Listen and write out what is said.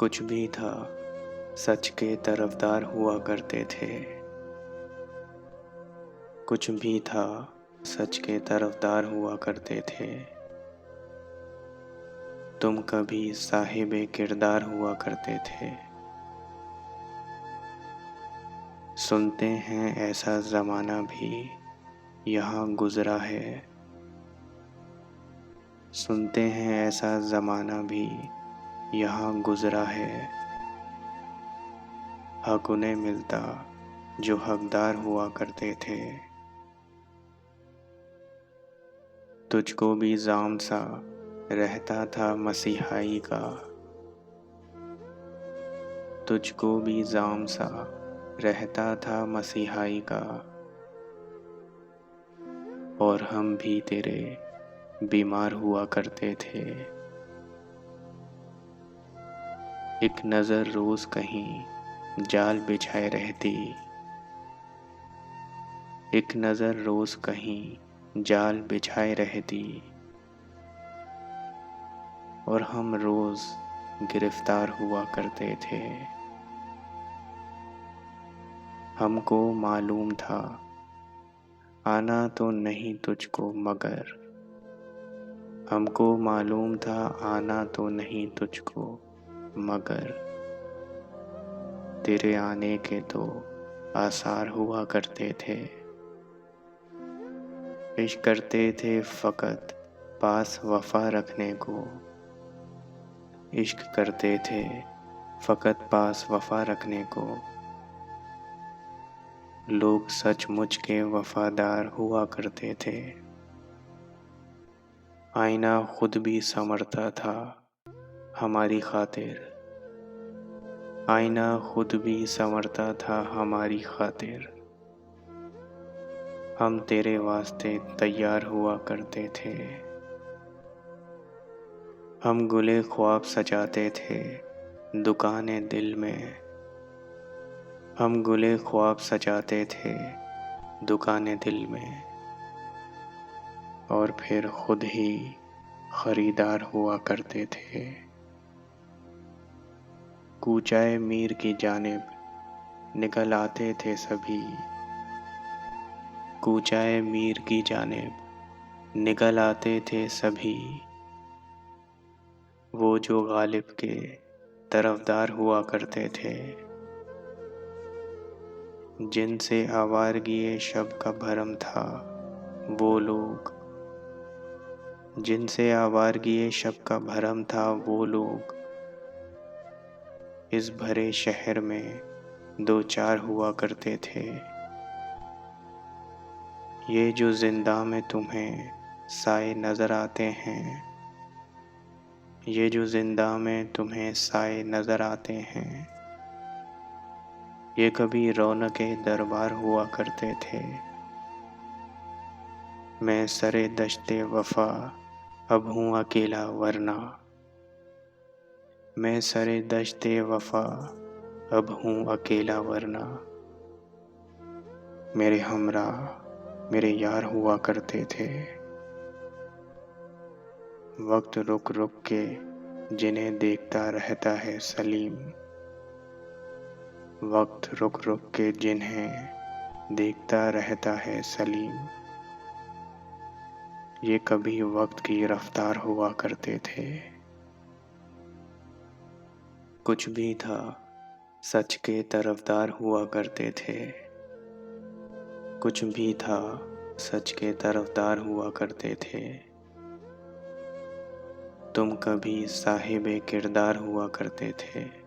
कुछ भी था, सच के तरफदार हुआ करते थे। कुछ भी था, सच के तरफदार हुआ करते थे। तुम कभी साहिबे किरदार हुआ करते थे। सुनते हैं ऐसा ज़माना भी यहाँ गुज़रा है। सुनते हैं ऐसा ज़माना भी यहाँ गुज़रा है। हक उन्हें मिलता जो हकदार हुआ करते थे। तुझको भी जाम सा रहता था मसीहाई का। तुझको भी जाम सा रहता था मसीहाई का। और हम भी तेरे बीमार हुआ करते थे। एक नज़र रोज़ कहीं जाल बिछाए रहती। एक नज़र रोज़ कहीं जाल बिछाए रहती। और हम रोज़ गिरफ्तार हुआ करते थे। हमको मालूम था आना तो नहीं तुझको मगर। हमको मालूम था आना तो नहीं तुझको मगर तेरे आने के तो आसार हुआ करते थे। इश्क करते थे फ़कत पास वफ़ा रखने को। इश्क करते थे फ़कत पास वफ़ा रखने को। लोग सचमुच के वफ़ादार हुआ करते थे। आईना खुद भी संवरता था हमारी खातिर। आईना खुद भी संवरता था हमारी खातिर। हम तेरे वास्ते तैयार हुआ करते थे। हम गुले ख्वाब सजाते थे दुकानें दिल में। हम गुले ख्वाब सजाते थे दुकानें दिल में। और फिर खुद ही खरीदार हुआ करते थे। कूचाए मीर की जानिब निकल आते थे सभी। कूचाए मीर की जानिब निकल आते थे सभी। वो जो गालिब के तरफदार हुआ करते थे। जिनसे आवारगी शब का भरम था वो लोग। जिनसे आवारगी शब का भरम था वो लोग। इस भरे शहर में दो चार हुआ करते थे। ये जो जिंदा में तुम्हें साए नज़र आते हैं। ये जो जिंदा में तुम्हें साए नज़र आते हैं। ये कभी रौनके दरबार हुआ करते थे। मैं सरे दश्ते वफ़ा अब हूँ अकेला वरना। मैं सरे दश्ते वफ़ा अब हूँ अकेला वरना। मेरे हमरा मेरे यार हुआ करते थे। वक्त रुक रुक के जिन्हें देखता रहता है सलीम। वक्त रुक रुक के जिन्हें देखता रहता है सलीम। ये कभी वक्त की रफ्तार हुआ करते थे। कुछ भी था, सच के तरफदार हुआ करते थे। कुछ भी था, सच के तरफदार हुआ करते थे। तुम कभी साहिबे किरदार हुआ करते थे।